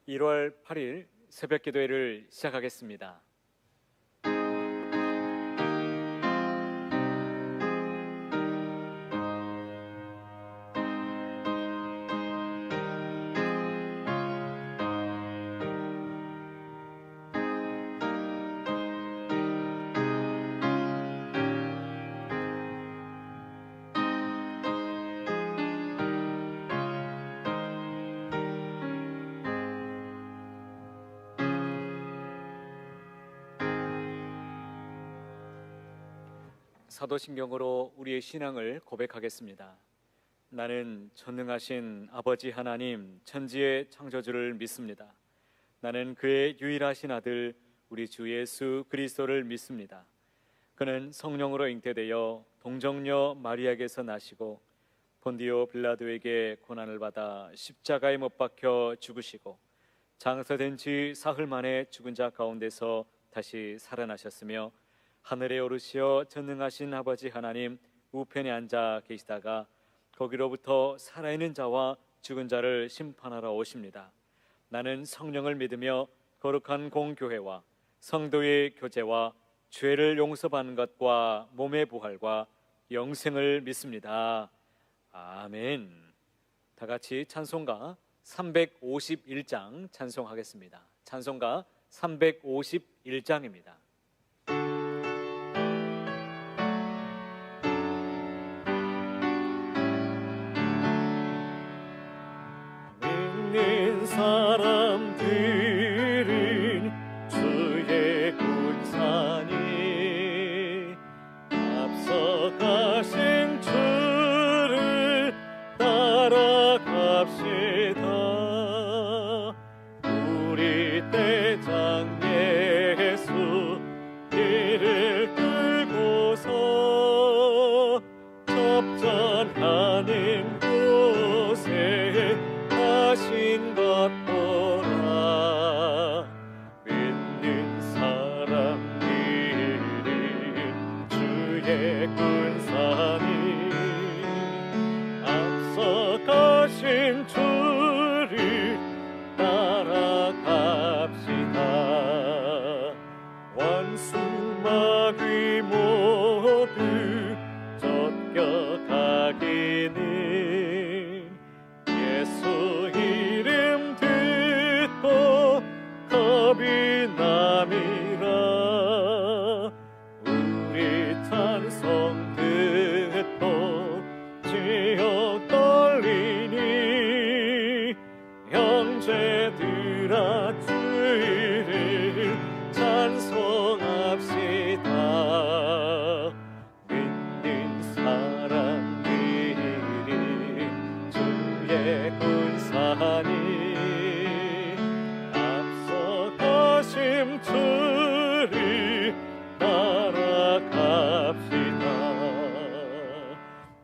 1월 8일 새벽 기도회를 시작하겠습니다. 사도신경으로 우리의 신앙을 고백하겠습니다. 나는 전능하신 아버지 하나님 천지의 창조주를 믿습니다. 나는 그의 유일하신 아들 우리 주 예수 그리스도를 믿습니다. 그는 성령으로 잉태되어 동정녀 마리아에게서 나시고 본디오 빌라도에게 고난을 받아 십자가에 못 박혀 죽으시고 장사된 지 사흘 만에 죽은 자 가운데서 다시 살아나셨으며 하늘에 오르시어 전능하신 아버지 하나님 우편에 앉아 계시다가 거기로부터 살아있는 자와 죽은 자를 심판하러 오십니다. 나는 성령을 믿으며 거룩한 공교회와 성도의 교제와 죄를 용서받는 것과 몸의 부활과 영생을 믿습니다. 아멘. 다 같이 찬송가 351장 찬송하겠습니다. 찬송가 351장입니다. 믿는 사람들은 주의 군사니 앞서가신 주를 따라갑시다. 우리 대장 예수 길을 끌고서 접전하는 곳에 하신 것 보라. 믿는 사람들은 주의 군사니 앞서 가신 주를 따라갑시다. 원수 마귀 모두 쫓겨가기는 예수 이름 듣고 겁이 남이라. 우리 찬송 듣고 지옥 떨리니 형제들아 주를 찬송합시다. 믿는 사람들은 주의 군사니 앞서 가신 주를 따라갑시다.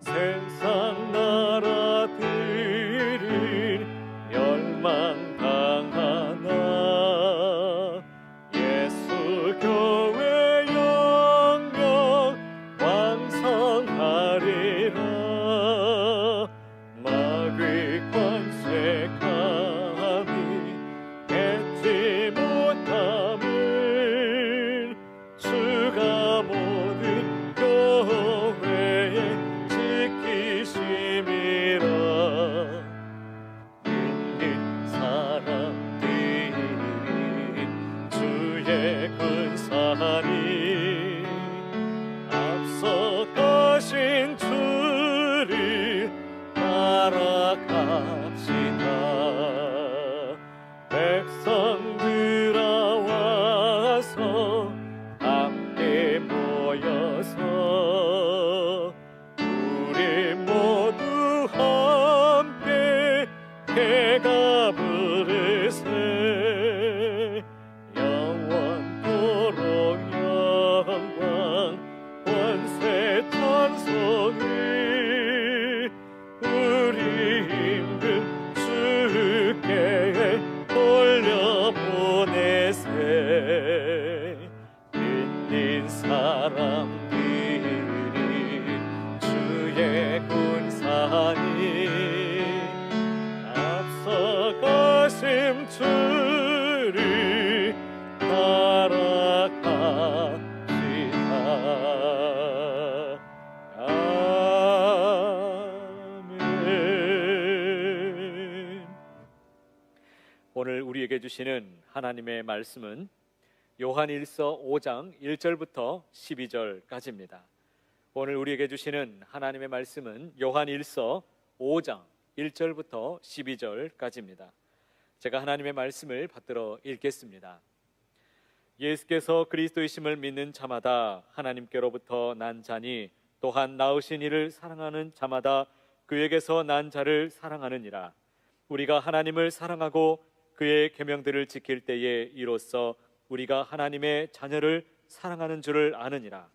세상 나라들은 멸망당하나 예수 교회 영영 왕성하리라. 마귀 권세 감히 깨지 못함은 주가 모든 교회에 지키심이라. 믿는 사람들은 주의 군사니 앞서 가신 주를 따라갑시다. 백성들아 와서 함께 모여서 우리 모두 함께 해가 부르세. 영원토록 영광 권세 찬송을 우리 힘든 주께 돌려보내세. 믿는 사람들은 주의 군사니 앞서 가심 주 오늘 우리에게 주시는 하나님의 말씀은 요한일서 5장 1절부터 12절까지입니다. 오늘 우리에게 주시는 하나님의 말씀은 요한일서 5장 1절부터 12절까지입니다. 제가 하나님의 말씀을 받들어 읽겠습니다. 예수께서 그리스도이심을 믿는 자마다 하나님께로부터 난 자니 또한 낳으신 이를 사랑하는 자마다 그에게서 난 자를 사랑하느니라. 우리가 하나님을 사랑하고 그의 계명들을 지킬 때에 이로써 우리가 하나님의 자녀를 사랑하는 줄을 아느니라.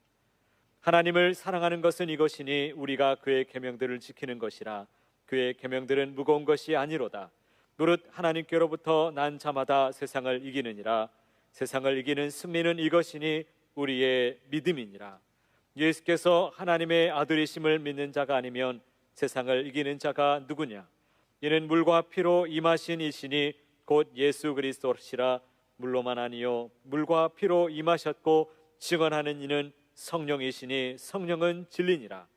하나님을 사랑하는 것은 이것이니 우리가 그의 계명들을 지키는 것이라. 그의 계명들은 무거운 것이 아니로다. 무릇 하나님께로부터 난 자마다 세상을 이기느니라. 세상을 이기는 승리는 이것이니 우리의 믿음이니라. 예수께서 하나님의 아들이심을 믿는 자가 아니면 세상을 이기는 자가 누구냐? 이는 물과 피로 임하신 이시니 곧 예수 그리스도시라. 물로만 아니요 물과 피로 임하셨고 증언하는 이는 성령이시니 성령은 진리니라.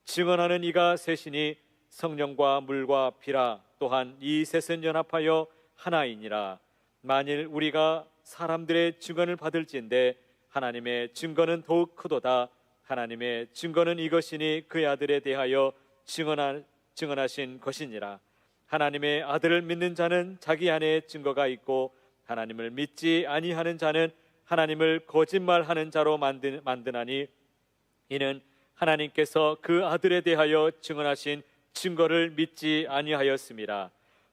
증언하는 이가 셋이니 성령과 물과 피라. 또한 이 셋은 연합하여 하나이니라. 만일 우리가 사람들의 증언을 받을진대 하나님의 증거는 더욱 크도다. 하나님의 증거는 이것이니 그의 아들에 대하여 증언하신 것이니라. 하나님의 아들을 믿는 자는 자기 안에 증거가 있고 하나님을 믿지 아니하는 자는 하나님을 거짓말하는 자로 만드나니 이는 하나님께서 그 아들에 대하여 증언하신 증거를 믿지 아니하였음이라.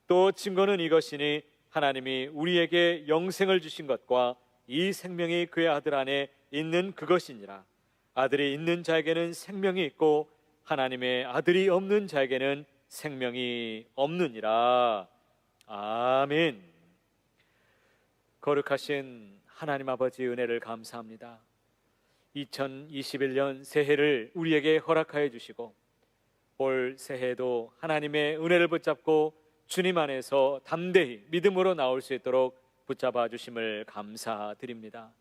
또 증거는 이것이니 하나님이 우리에게 영생을 주신 것과 이 생명이 그의 아들 안에 있는 그것이니라. 아들이 있는 자에게는 생명이 있고 하나님의 아들이 없는 자에게는 생명이 없느니라. 아멘. 거룩하신 하나님 아버지의 은혜를 감사합니다. 2021년 새해를 우리에게 허락하여 주시고 올 새해에도 하나님의 은혜를 붙잡고 주님 안에서 담대히 믿음으로 나올 수 있도록 붙잡아 주심을 감사드립니다.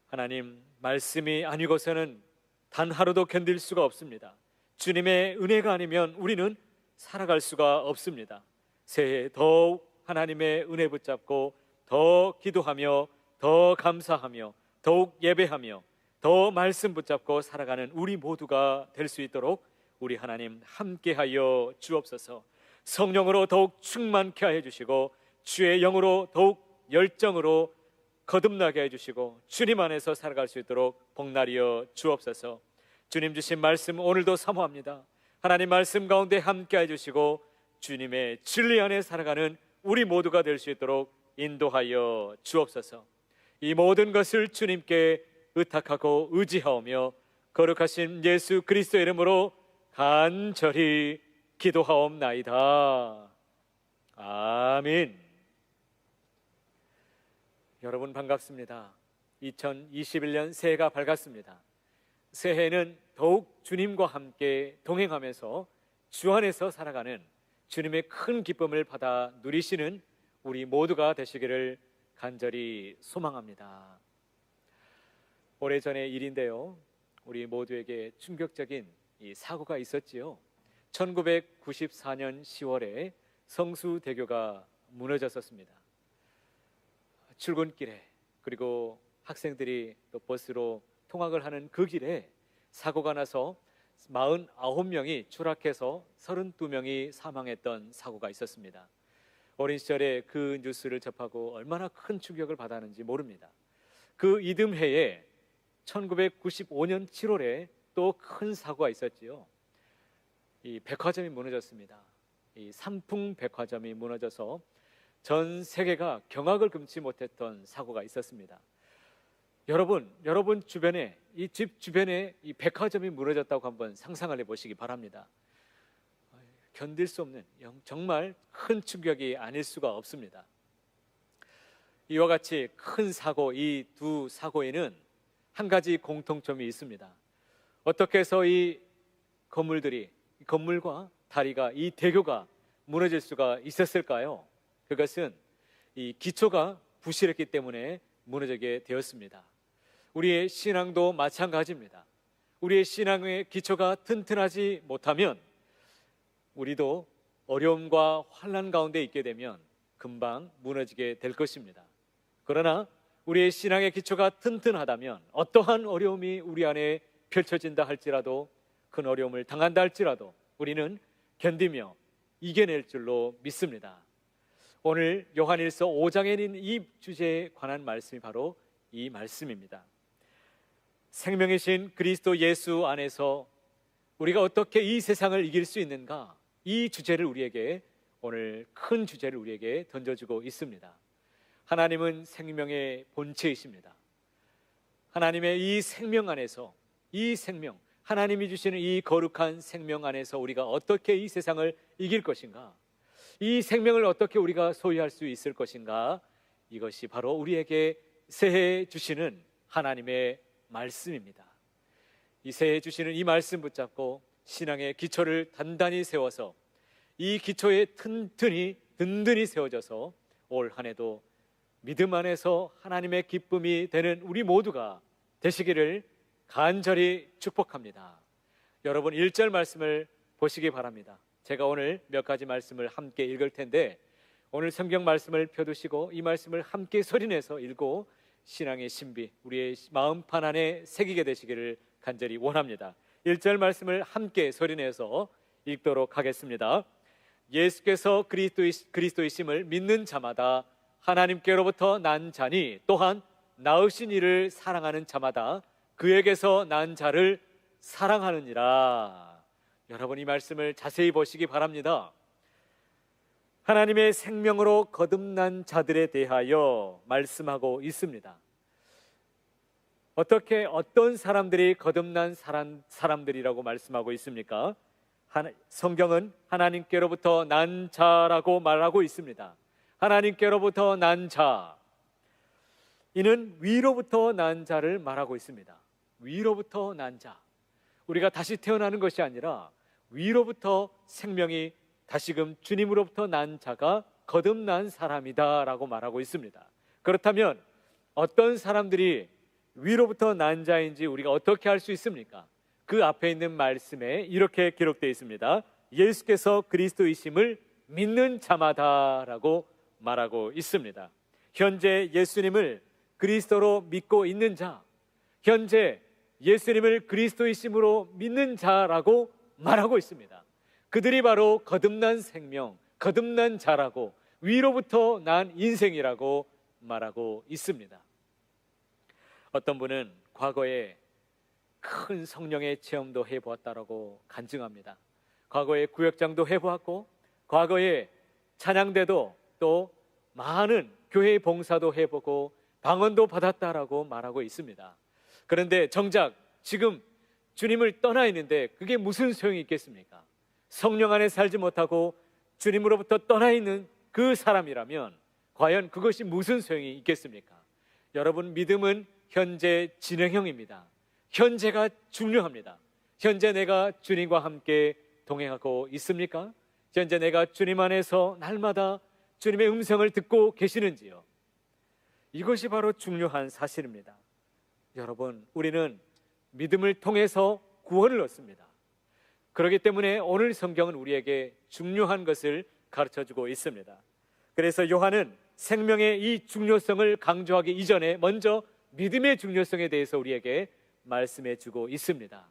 하나님, 말씀이 아니고서는 단 하루도 견딜 수가 없습니다. 주님의 은혜가 아니면 우리는 살아갈 수가 없습니다. 새해 더욱 하나님의 은혜 붙잡고 더 기도하며 더 감사하며 더욱 예배하며 더 말씀 붙잡고 살아가는 우리 모두가 될 수 있도록 우리 하나님 함께하여 주옵소서. 성령으로 더욱 충만케 하여 주시고 주의 영으로 더욱 열정으로 거듭나게 해주시고 주님 안에서 살아갈 수 있도록 복날이여 주옵소서. 주님 주신 말씀 오늘도 사모합니다. 하나님 말씀 가운데 함께 해주시고 주님의 진리 안에 살아가는 우리 모두가 될 수 있도록 인도하여 주옵소서. 이 모든 것을 주님께 의탁하고 의지하오며 거룩하신 예수 그리스도의 이름으로 간절히 기도하옵나이다. 아멘. 여러분 반갑습니다. 2021년 새해가 밝았습니다. 새해는 더욱 주님과 함께 동행하면서 주 안에서 살아가는 주님의 큰 기쁨을 받아 누리시는 우리 모두가 되시기를 간절히 소망합니다. 오래전의 일인데요, 우리 모두에게 충격적인 이 사고가 있었지요. 1994년 10월에 성수대교가 무너졌었습니다. 출근길에, 그리고 학생들이 또 버스로 통학을 하는 그 길에 사고가 나서 49명이 추락해서 32명이 사망했던 사고가 있었습니다. 어린 시절에 그 뉴스를 접하고 얼마나 큰 충격을 받았는지 모릅니다. 그 이듬해에 1995년 7월에 또 큰 사고가 있었지요. 이 백화점이 무너졌습니다. 이 삼풍 백화점이 무너져서 전 세계가 경악을 금치 못했던 사고가 있었습니다. 여러분 주변에, 이 집 주변에 이 백화점이 무너졌다고 한번 상상을 해보시기 바랍니다. 견딜 수 없는 정말 큰 충격이 아닐 수가 없습니다. 이와 같이 큰 사고, 이 두 사고에는 한 가지 공통점이 있습니다. 어떻게 해서 이 건물과 다리가, 이 대교가 무너질 수가 있었을까요? 그것은 이 기초가 부실했기 때문에 무너지게 되었습니다. 우리의 신앙도 마찬가지입니다. 우리의 신앙의 기초가 튼튼하지 못하면 우리도 어려움과 환난 가운데 있게 되면 금방 무너지게 될 것입니다. 그러나 우리의 신앙의 기초가 튼튼하다면 어떠한 어려움이 우리 안에 펼쳐진다 할지라도, 큰 어려움을 당한다 할지라도 우리는 견디며 이겨낼 줄로 믿습니다. 오늘 요한일서 5장에 있는 이 주제에 관한 말씀이 바로 이 말씀입니다. 생명이신 그리스도 예수 안에서 우리가 어떻게 이 세상을 이길 수 있는가, 이 주제를 우리에게, 오늘 큰 주제를 우리에게 던져주고 있습니다. 하나님은 생명의 본체이십니다. 하나님의 이 생명 안에서, 이 생명, 하나님이 주시는 이 거룩한 생명 안에서 우리가 어떻게 이 세상을 이길 것인가, 이 생명을 어떻게 우리가 소유할 수 있을 것인가, 이것이 바로 우리에게 새해 주시는 하나님의 말씀입니다. 이 새해 주시는 이 말씀 붙잡고 신앙의 기초를 단단히 세워서, 이 기초에 든든히 세워져서 올 한 해도 믿음 안에서 하나님의 기쁨이 되는 우리 모두가 되시기를 간절히 축복합니다. 여러분 1절 말씀을 보시기 바랍니다. 제가 오늘 몇 가지 말씀을 함께 읽을 텐데, 오늘 성경 말씀을 펴두시고 이 말씀을 함께 소리내서 읽고 신앙의 신비, 우리의 마음판 안에 새기게 되시기를 간절히 원합니다. 1절 말씀을 함께 소리내서 읽도록 하겠습니다. 예수께서 그리스도이심을 믿는 자마다 하나님께로부터 난 자니, 또한 낳으신 이를 사랑하는 자마다 그에게서 난 자를 사랑하느니라. 여러분 이 말씀을 자세히 보시기 바랍니다. 하나님의 생명으로 거듭난 자들에 대하여 말씀하고 있습니다. 어떻게, 어떤 사람들이 거듭난 사람들이라고 말씀하고 있습니까? 성경은 하나님께로부터 난 자라고 말하고 있습니다. 하나님께로부터 난 자, 이는 위로부터 난 자를 말하고 있습니다. 위로부터 난 자, 우리가 다시 태어나는 것이 아니라 위로부터 생명이 다시금 주님으로부터 난 자가 거듭난 사람이다 라고 말하고 있습니다. 그렇다면 어떤 사람들이 위로부터 난 자인지 우리가 어떻게 알 수 있습니까? 그 앞에 있는 말씀에 이렇게 기록되어 있습니다. 예수께서 그리스도이심을 믿는 자마다 라고 말하고 있습니다. 현재 예수님을 그리스도로 믿고 있는 자, 현재 예수님을 그리스도이심으로 믿는 자라고 말하고 있습니다. 그들이 바로 거듭난 생명, 거듭난 자라고, 위로부터 난 인생이라고 말하고 있습니다. 어떤 분은 과거에 큰 성령의 체험도 해보았다라고 간증합니다. 과거에 구역장도 해보았고, 과거에 찬양대도 또 많은 교회 봉사도 해보고 방언도 받았다라고 말하고 있습니다. 그런데 정작 지금 주님을 떠나 있는데 그게 무슨 소용이 있겠습니까? 성령 안에 살지 못하고 주님으로부터 떠나 있는 그 사람이라면 과연 그것이 무슨 소용이 있겠습니까? 여러분, 믿음은 현재 진행형입니다. 현재가 중요합니다. 현재 내가 주님과 함께 동행하고 있습니까? 현재 내가 주님 안에서 날마다 주님의 음성을 듣고 계시는지요? 이것이 바로 중요한 사실입니다. 여러분, 우리는 믿음을 통해서 구원을 얻습니다. 그렇기 때문에 오늘 성경은 우리에게 중요한 것을 가르쳐주고 있습니다. 그래서 요한은 생명의 이 중요성을 강조하기 이전에 먼저 믿음의 중요성에 대해서 우리에게 말씀해주고 있습니다.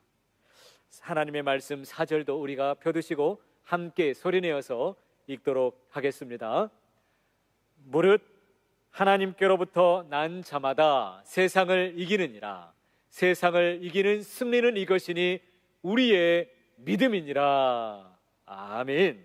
하나님의 말씀 4절도 우리가 펴두시고 함께 소리내어서 읽도록 하겠습니다. 무릇 하나님께로부터 난 자마다 세상을 이기느니라. 세상을 이기는 승리는 이것이니 우리의 믿음이니라. 아멘.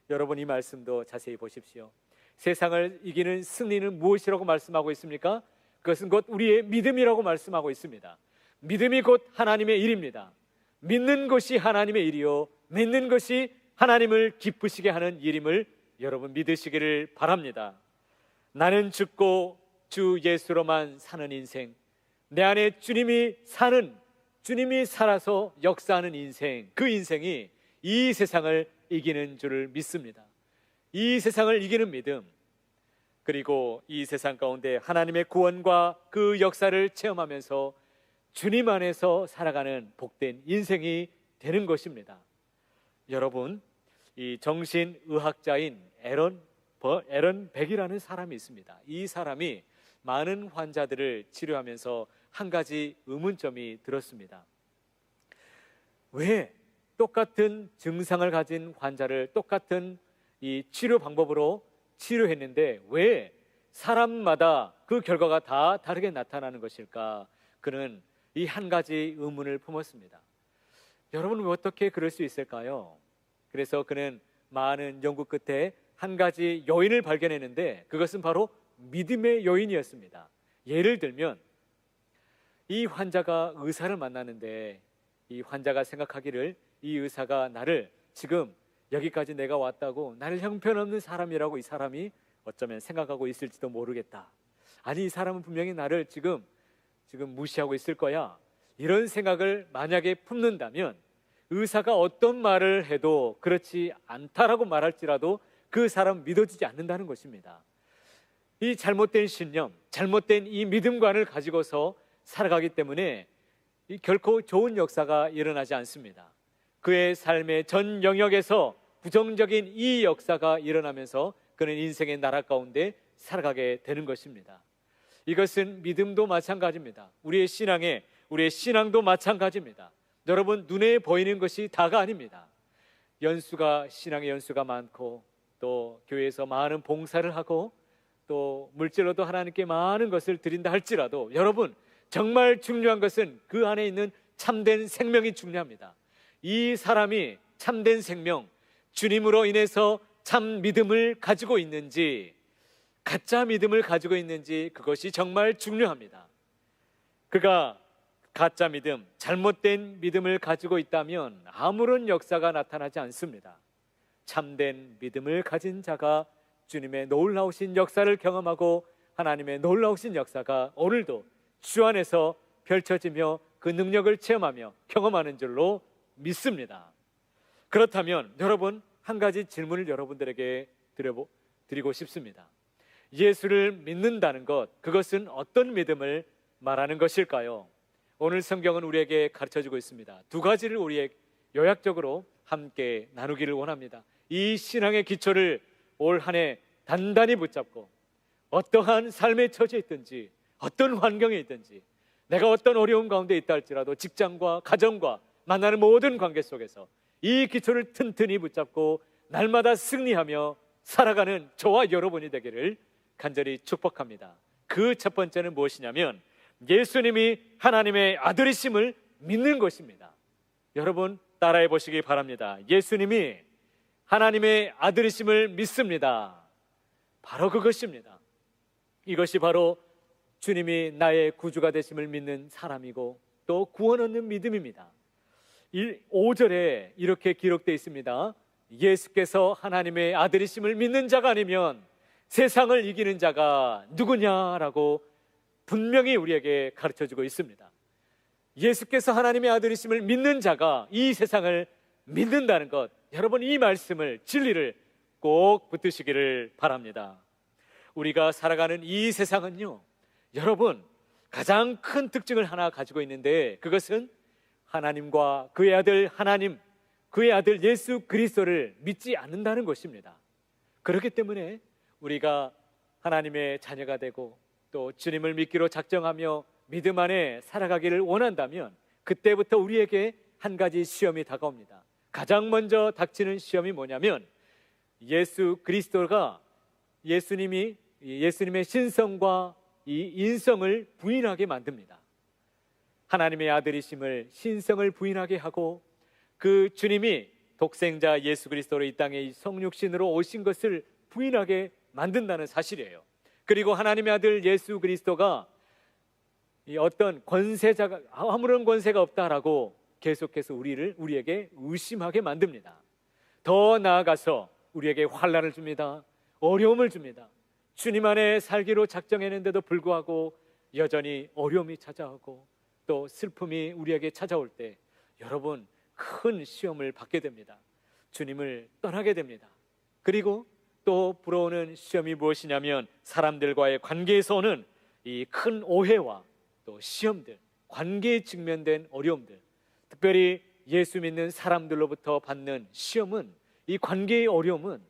여러분, 이 말씀도 자세히 보십시오. 세상을 이기는 승리는 무엇이라고 말씀하고 있습니까? 그것은 곧 우리의 믿음이라고 말씀하고 있습니다. 믿음이 곧 하나님의 일입니다. 믿는 것이 하나님의 일이요, 믿는 것이 하나님을 기쁘시게 하는 일임을 여러분 믿으시기를 바랍니다. 나는 죽고 주 예수로만 사는 인생, 내 안에 주님이 살아서 역사하는 인생, 그 인생이 이 세상을 이기는 줄을 믿습니다. 이 세상을 이기는 믿음, 그리고 이 세상 가운데 하나님의 구원과 그 역사를 체험하면서 주님 안에서 살아가는 복된 인생이 되는 것입니다. 여러분, 이 정신의학자인 에런 에런 백이라는 사람이 있습니다. 이 사람이 많은 환자들을 치료하면서 한 가지 의문점이 들었습니다. 왜 똑같은 증상을 가진 환자를 똑같은 이 치료 방법으로 치료했는데 왜 사람마다 그 결과가 다 다르게 나타나는 것일까? 그는 이 한 가지 의문을 품었습니다. 여러분, 왜 어떻게 그럴 수 있을까요? 그래서 그는 많은 연구 끝에 한 가지 요인을 발견했는데 그것은 바로 믿음의 요인이었습니다. 예를 들면 이 환자가 의사를 만나는데 이 환자가 생각하기를 이 의사가 나를 지금 여기까지 내가 왔다고 나를 형편없는 사람이라고 이 사람이 어쩌면 생각하고 있을지도 모르겠다. 아니, 이 사람은 분명히 나를 지금 무시하고 있을 거야. 이런 생각을 만약에 품는다면 의사가 어떤 말을 해도 그렇지 않다라고 말할지라도 그 사람 믿어지지 않는다는 것입니다. 이 잘못된 신념, 잘못된 이 믿음관을 가지고서 살아가기 때문에 결코 좋은 역사가 일어나지 않습니다. 그의 삶의 전 영역에서 부정적인 이 역사가 일어나면서 그는 인생의 나락 가운데 살아가게 되는 것입니다. 이것은 믿음도 마찬가지입니다. 우리의 신앙도 마찬가지입니다. 여러분, 눈에 보이는 것이 다가 아닙니다. 신앙의 연수가 많고 또 교회에서 많은 봉사를 하고 또 물질로도 하나님께 많은 것을 드린다 할지라도 여러분, 정말 중요한 것은 그 안에 있는 참된 생명이 중요합니다. 이 사람이 참된 생명, 주님으로 인해서 참 믿음을 가지고 있는지 가짜 믿음을 가지고 있는지 그것이 정말 중요합니다. 그가 가짜 믿음, 잘못된 믿음을 가지고 있다면 아무런 역사가 나타나지 않습니다. 참된 믿음을 가진 자가 주님의 놀라우신 역사를 경험하고 하나님의 놀라우신 역사가 오늘도 주 안에서 펼쳐지며 그 능력을 체험하며 경험하는 줄로 믿습니다. 그렇다면 여러분, 한 가지 질문을 여러분들에게 드리고 싶습니다. 예수를 믿는다는 것, 그것은 어떤 믿음을 말하는 것일까요? 오늘 성경은 우리에게 가르쳐주고 있습니다. 두 가지를 우리에게 요약적으로 함께 나누기를 원합니다. 이 신앙의 기초를 올 한 해 단단히 붙잡고 어떠한 삶의 처지에 있든지 어떤 환경에 있든지 내가 어떤 어려움 가운데 있다 할지라도 직장과 가정과 만나는 모든 관계 속에서 이 기초를 튼튼히 붙잡고 날마다 승리하며 살아가는 저와 여러분이 되기를 간절히 축복합니다. 그 첫 번째는 무엇이냐면 예수님이 하나님의 아들이심을 믿는 것입니다. 여러분, 따라해 보시기 바랍니다. 예수님이 하나님의 아들이심을 믿습니다. 바로 그것입니다. 이것이 바로 주님이 나의 구주가 되심을 믿는 사람이고 또 구원 얻는 믿음입니다. 5절에 이렇게 기록되어 있습니다. 예수께서 하나님의 아들이심을 믿는 자가 아니면 세상을 이기는 자가 누구냐라고 분명히 우리에게 가르쳐주고 있습니다. 예수께서 하나님의 아들이심을 믿는 자가 이 세상을 믿는다는 것, 여러분, 이 말씀을, 진리를 꼭 붙드시기를 바랍니다. 우리가 살아가는 이 세상은요, 여러분, 가장 큰 특징을 하나 가지고 있는데 그것은 하나님과 그의 아들 하나님, 그의 아들 예수 그리스도를 믿지 않는다는 것입니다. 그렇기 때문에 우리가 하나님의 자녀가 되고 또 주님을 믿기로 작정하며 믿음 안에 살아가기를 원한다면 그때부터 우리에게 한 가지 시험이 다가옵니다. 가장 먼저 닥치는 시험이 뭐냐면 예수 그리스도가 예수님의 신성과 이 인성을 부인하게 만듭니다. 하나님의 아들이심을, 신성을 부인하게 하고 그 주님이 독생자 예수 그리스도로 이 땅에 성육신으로 오신 것을 부인하게 만든다는 사실이에요. 그리고 하나님의 아들 예수 그리스도가 어떤 권세자가 아무런 권세가 없다라고 계속해서 우리에게 의심하게 만듭니다. 더 나아가서 우리에게 환난을 줍니다. 어려움을 줍니다. 주님 안에 살기로 작정했는데도 불구하고 여전히 어려움이 찾아오고 또 슬픔이 우리에게 찾아올 때 여러분, 큰 시험을 받게 됩니다. 주님을 떠나게 됩니다. 그리고 또 불어오는 시험이 무엇이냐면 사람들과의 관계에서 오는 이 큰 오해와 또 시험들, 관계에 직면된 어려움들, 특별히 예수 믿는 사람들로부터 받는 시험은, 이 관계의 어려움은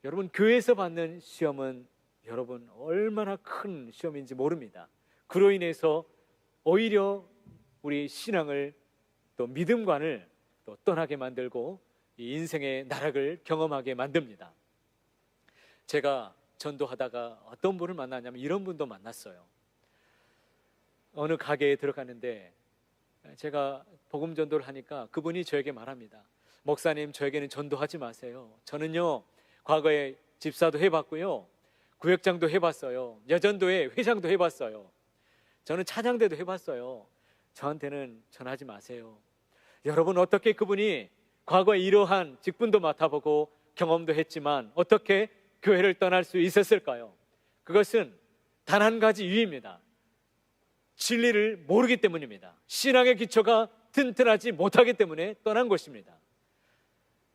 여러분, 교회에서 받는 시험은 여러분 얼마나 큰 시험인지 모릅니다. 그로 인해서 오히려 우리 신앙을 또 믿음관을 또 떠나게 만들고 이 인생의 나락을 경험하게 만듭니다. 제가 전도하다가 어떤 분을 만나냐면 이런 분도 만났어요. 어느 가게에 들어갔는데 제가 복음 전도를 하니까 그분이 저에게 말합니다. 목사님, 저에게는 전도하지 마세요. 저는요, 과거에 집사도 해봤고요, 구역장도 해봤어요, 여전도회 회장도 해봤어요, 저는 찬양대도 해봤어요. 저한테는 전하지 마세요. 여러분, 어떻게 그분이 과거에 이러한 직분도 맡아보고 경험도 했지만 어떻게 교회를 떠날 수 있었을까요? 그것은 단 한 가지 이유입니다. 진리를 모르기 때문입니다. 신앙의 기초가 튼튼하지 못하기 때문에 떠난 것입니다.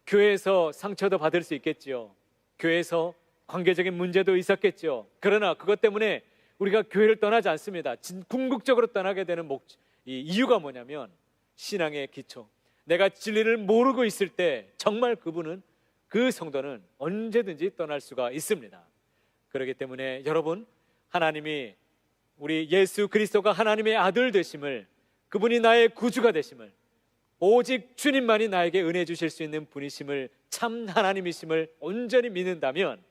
교회에서 상처도 받을 수 있겠지요. 교회에서 관계적인 문제도 있었겠지요. 그러나 그것 때문에 우리가 교회를 떠나지 않습니다. 궁극적으로 떠나게 되는 이유가 뭐냐면 신앙의 기초. 내가 진리를 모르고 있을 때 정말 그 성도는 언제든지 떠날 수가 있습니다. 그렇기 때문에 여러분, 하나님이 우리 예수 그리스도가 하나님의 아들 되심을, 그분이 나의 구주가 되심을, 오직 주님만이 나에게 은혜 주실 수 있는 분이심을, 참 하나님이심을 온전히 믿는다면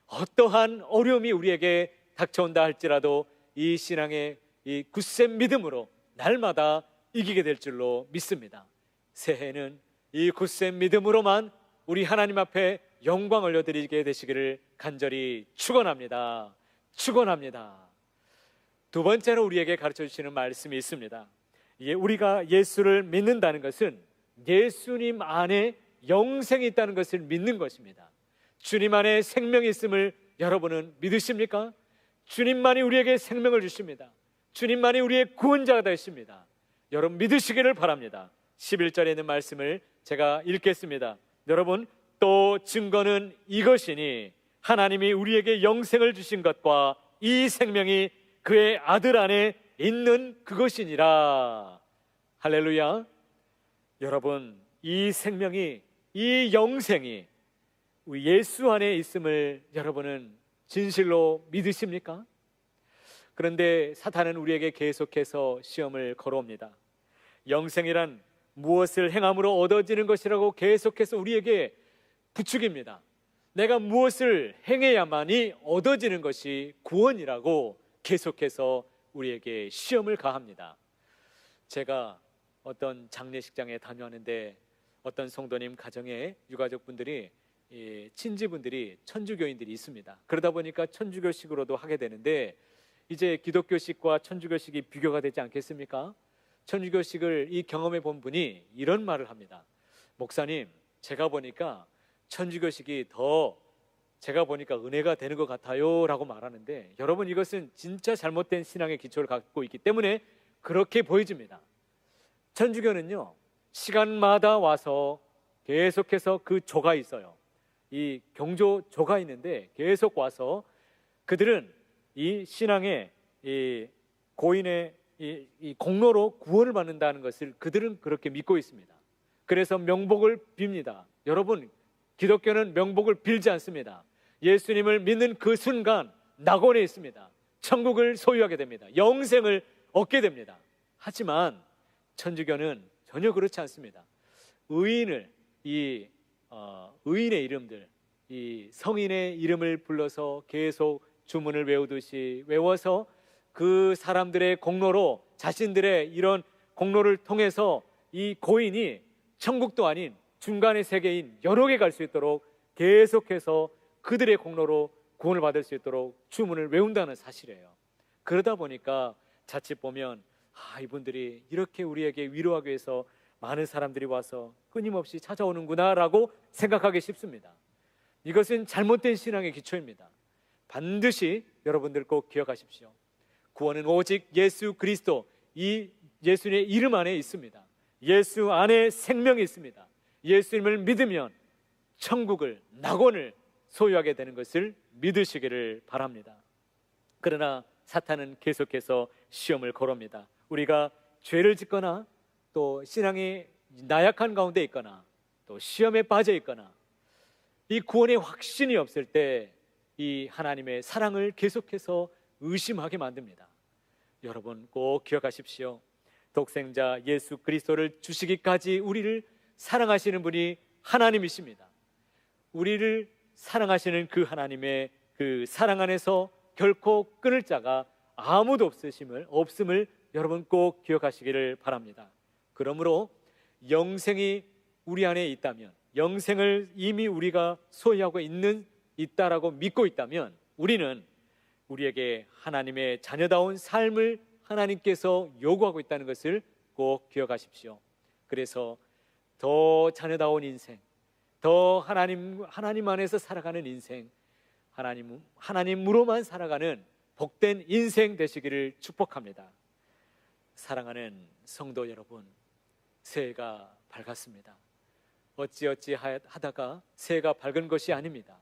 어떠한 어려움이 우리에게 닥쳐온다 할지라도 이 신앙의 이 굳센 믿음으로 날마다 이기게 될 줄로 믿습니다. 새해는 이 굳센 믿음으로만 우리 하나님 앞에 영광 올려드리게 되시기를 간절히 축원합니다. 축원합니다. 두 번째로 우리에게 가르쳐 주시는 말씀이 있습니다. 우리가 예수를 믿는다는 것은 예수님 안에 영생이 있다는 것을 믿는 것입니다. 주님 안에 생명이 있음을 여러분은 믿으십니까? 주님만이 우리에게 생명을 주십니다. 주님만이 우리의 구원자가 되십니다. 여러분, 믿으시기를 바랍니다. 11절에 있는 말씀을 제가 읽겠습니다. 여러분, 또 증거는 이것이니 하나님이 우리에게 영생을 주신 것과 이 생명이 그의 아들 안에 있는 그것이니라. 할렐루야. 여러분, 이 생명이, 이 영생이 우리 예수 안에 있음을 여러분은 진실로 믿으십니까? 그런데 사탄은 우리에게 계속해서 시험을 걸어옵니다. 영생이란 무엇을 행함으로 얻어지는 것이라고 계속해서 우리에게 부추깁니다. 내가 무엇을 행해야만이 얻어지는 것이 구원이라고 계속해서 우리에게 시험을 가합니다. 제가 어떤 장례식장에 다녀왔는데 어떤 성도님 가정에 유가족분들이, 친지분들이 천주교인들이 있습니다. 그러다 보니까 천주교식으로도 하게 되는데 이제 기독교식과 천주교식이 비교가 되지 않겠습니까? 천주교식을 경험해 본 분이 이런 말을 합니다. 목사님, 제가 보니까 천주교식이 더 제가 보니까 은혜가 되는 것 같아요 라고 말하는데, 여러분, 이것은 진짜 잘못된 신앙의 기초를 갖고 있기 때문에 그렇게 보여집니다. 천주교는요, 시간마다 와서 계속해서 그 조가 있어요. 이 경조 조가 있는데 계속 와서 그들은 이 신앙의 이 고인의 이 공로로 구원을 받는다는 것을 그들은 그렇게 믿고 있습니다. 그래서 명복을 빕니다. 여러분, 기독교는 명복을 빌지 않습니다. 예수님을 믿는 그 순간 낙원에 있습니다. 천국을 소유하게 됩니다. 영생을 얻게 됩니다. 하지만 천주교는 전혀 그렇지 않습니다. 의인의 이름들, 이 성인의 이름을 불러서 계속 주문을 외우듯이 외워서 그 사람들의 공로로, 자신들의 이런 공로를 통해서 이 고인이 천국도 아닌 중간의 세계인 연옥에 갈 수 있도록 계속해서 그들의 공로로 구원을 받을 수 있도록 주문을 외운다는 사실이에요. 그러다 보니까 자칫 보면 이분들이 이렇게 우리에게 위로하기 위해서 많은 사람들이 와서 끊임없이 찾아오는구나 라고 생각하기 쉽습니다. 이것은 잘못된 신앙의 기초입니다. 반드시 여러분들 꼭 기억하십시오. 구원은 오직 예수 그리스도, 이 예수님의 이름 안에 있습니다. 예수 안에 생명이 있습니다. 예수님을 믿으면 천국을, 낙원을 소유하게 되는 것을 믿으시기를 바랍니다. 그러나 사탄은 계속해서 시험을 걸어옵니다. 우리가 죄를 짓거나 또 신앙이 나약한 가운데 있거나 또 시험에 빠져 있거나 이 구원의 확신이 없을 때 이 하나님의 사랑을 계속해서 의심하게 만듭니다. 여러분 꼭 기억하십시오. 독생자 예수 그리스도를 주시기까지 우리를 사랑하시는 분이 하나님이십니다. 우리를 사랑하시는 그 하나님의 그 사랑 안에서 결코 끊을 자가 아무도 없음을 여러분 꼭 기억하시기를 바랍니다. 그러므로 영생이 우리 안에 있다면, 영생을 이미 우리가 소유하고 있다라고 믿고 있다면, 우리는 우리에게 하나님의 자녀다운 삶을 하나님께서 요구하고 있다는 것을 꼭 기억하십시오. 그래서 더 자녀다운 인생, 더 하나님 안에서 살아가는 인생, 하나님으로만 살아가는 복된 인생 되시기를 축복합니다. 사랑하는 성도 여러분, 새해가 밝았습니다. 어찌어찌 하다가 새해가 밝은 것이 아닙니다.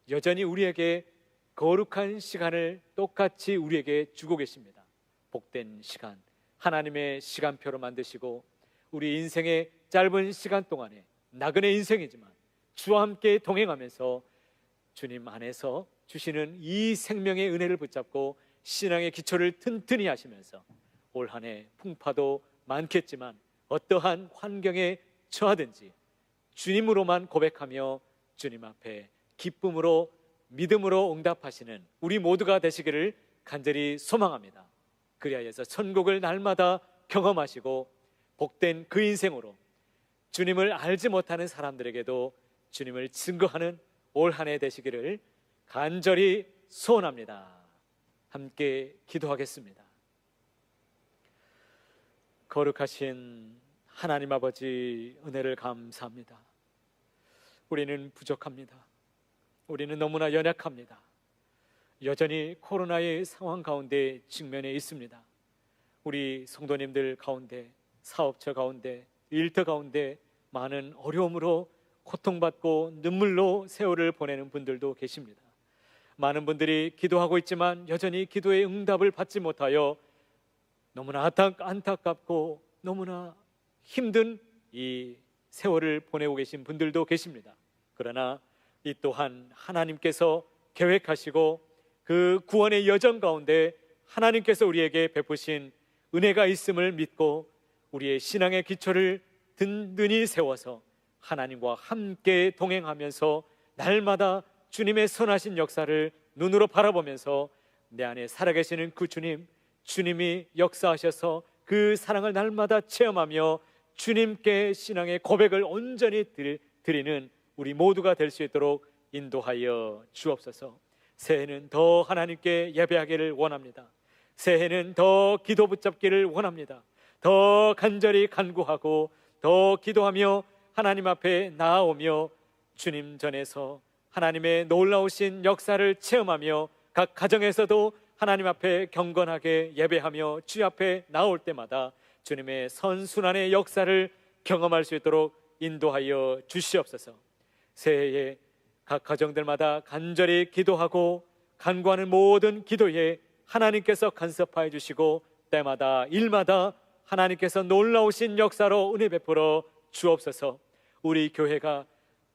여전히 우리에게 거룩한 시간을 똑같이 우리에게 주고 계십니다. 복된 시간, 하나님의 시간표로 만드시고 우리 인생의 짧은 시간 동안에, 나그네 인생이지만 주와 함께 동행하면서 주님 안에서 주시는 이 생명의 은혜를 붙잡고 신앙의 기초를 튼튼히 하시면서 올 한 해 풍파도 많겠지만 어떠한 환경에 처하든지 주님으로만 고백하며 주님 앞에 기쁨으로 믿음으로 응답하시는 우리 모두가 되시기를 간절히 소망합니다. 그리하여서 천국을 날마다 경험하시고 복된 그 인생으로 주님을 알지 못하는 사람들에게도 주님을 증거하는 올 한 해 되시기를 간절히 소원합니다. 함께 기도하겠습니다. 거룩하신 하나님 아버지, 은혜를 감사합니다. 우리는 부족합니다. 우리는 너무나 연약합니다. 여전히 코로나의 상황 가운데 직면해 있습니다. 우리 성도님들 가운데, 사업처 가운데, 일터 가운데 많은 어려움으로 고통받고 눈물로 세월을 보내는 분들도 계십니다. 많은 분들이 기도하고 있지만 여전히 기도의 응답을 받지 못하여 너무나 안타깝고 너무나 힘든 이 세월을 보내고 계신 분들도 계십니다. 그러나 이 또한 하나님께서 계획하시고 그 구원의 여정 가운데 하나님께서 우리에게 베푸신 은혜가 있음을 믿고 우리의 신앙의 기초를 든든히 세워서 하나님과 함께 동행하면서 날마다 주님의 선하신 역사를 눈으로 바라보면서 내 안에 살아계시는 그 주님이 역사하셔서 그 사랑을 날마다 체험하며 주님께 신앙의 고백을 온전히 드리는 우리 모두가 될 수 있도록 인도하여 주옵소서. 새해는 더 하나님께 예배하기를 원합니다. 새해는 더 기도 붙잡기를 원합니다. 더 간절히 간구하고 더 기도하며 하나님 앞에 나아오며 주님 전에서 하나님의 놀라우신 역사를 체험하며 각 가정에서도 하나님 앞에 경건하게 예배하며 주 앞에 나올 때마다 주님의 선순환의 역사를 경험할 수 있도록 인도하여 주시옵소서. 새해에 각 가정들마다 간절히 기도하고 간구하는 모든 기도에 하나님께서 간섭하여 주시고 때마다 일마다 하나님께서 놀라우신 역사로 은혜 베풀어 주옵소서. 우리 교회가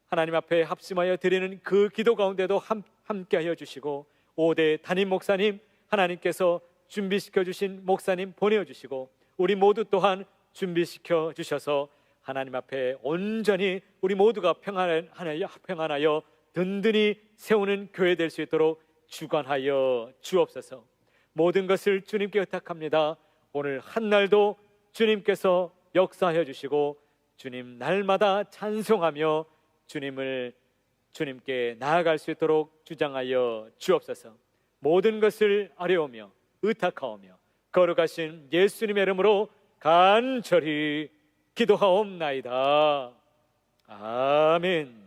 하나님 앞에 합심하여 드리는 그 기도 가운데도 함께하여 주시고 5대 담임 목사님 하나님께서 준비시켜 주신 목사님 보내주시고 우리 모두 또한 준비시켜 주셔서 하나님 앞에 온전히 우리 모두가 평안하여 든든히 세우는 교회 될 수 있도록 주관하여 주옵소서. 모든 것을 주님께 의탁합니다. 오늘 한날도 주님께서 역사하여 주시고 주님 날마다 찬송하며 주님께 나아갈 수 있도록 주장하여 주옵소서. 모든 것을 아뢰오며 의탁하오며 거룩하신 예수님의 이름으로 간절히 기도하옵나이다. 아멘.